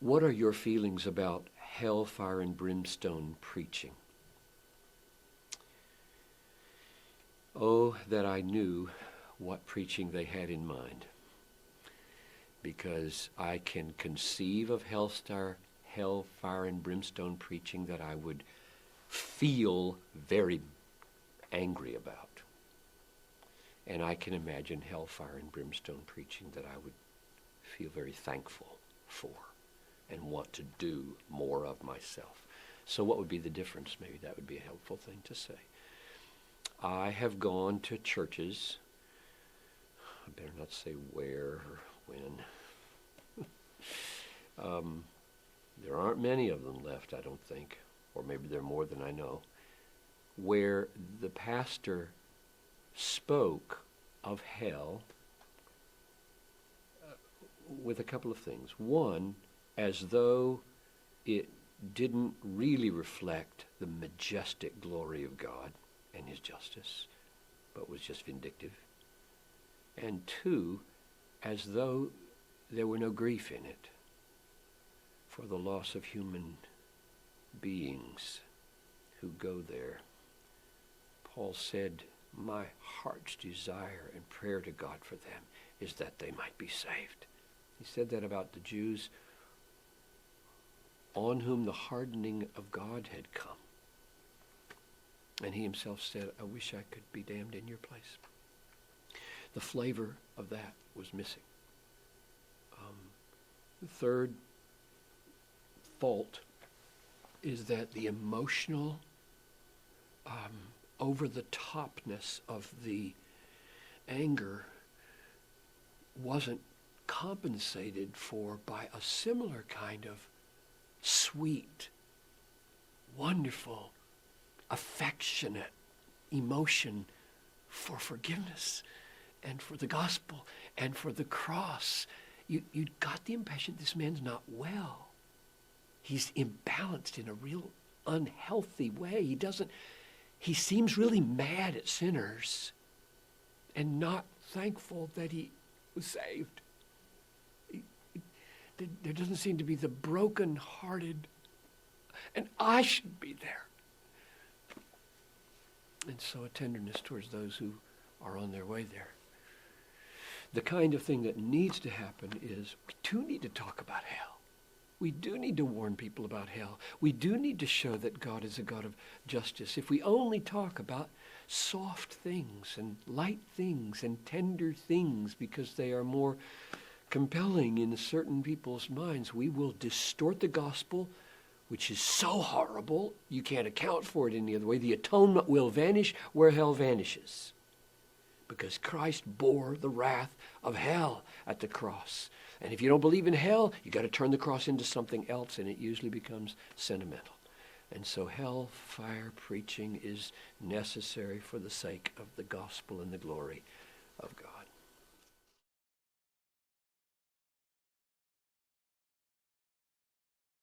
What are your feelings about hellfire and brimstone preaching? Oh, that I knew what preaching they had in mind, because I can conceive of hellfire and brimstone preaching that I would feel very angry about. And I can imagine hellfire and brimstone preaching that I would feel very thankful for and want to do more of myself. So what would be the difference? Maybe that would be a helpful thing to say. I have gone to churches, I better not say where or when. There aren't many of them left, I don't think, or maybe there are more than I know, where the pastor spoke of hell with a couple of things. One, as though it didn't really reflect the majestic glory of God and his justice, but was just vindictive. And two, as though there were no grief in it for the loss of human beings who go there. Paul said, my heart's desire and prayer to God for them is that they might be saved. He said that about the Jews on whom the hardening of God had come. And he himself said, I wish I could be damned in your place. The flavor of that was missing. The third fault is that the emotional over-the-topness of the anger wasn't compensated for by a similar kind of sweet, wonderful, affectionate emotion for forgiveness and for the gospel and for the cross. You got the impression this man's not well. He's imbalanced in a real unhealthy way. He seems really mad at sinners and not thankful that he was saved. There doesn't seem to be the broken-hearted, and I should be there. And so a tenderness towards those who are on their way there. The kind of thing that needs to happen is we do need to talk about hell. We do need to warn people about hell. We do need to show that God is a God of justice. If we only talk about soft things and light things and tender things because they are more compelling in certain people's minds, we will distort the gospel, which is so horrible, you can't account for it any other way. The atonement will vanish where hell vanishes, because Christ bore the wrath of hell at the cross. And if you don't believe in hell, you got to turn the cross into something else, and it usually becomes sentimental. And so hellfire preaching is necessary for the sake of the gospel and the glory of God.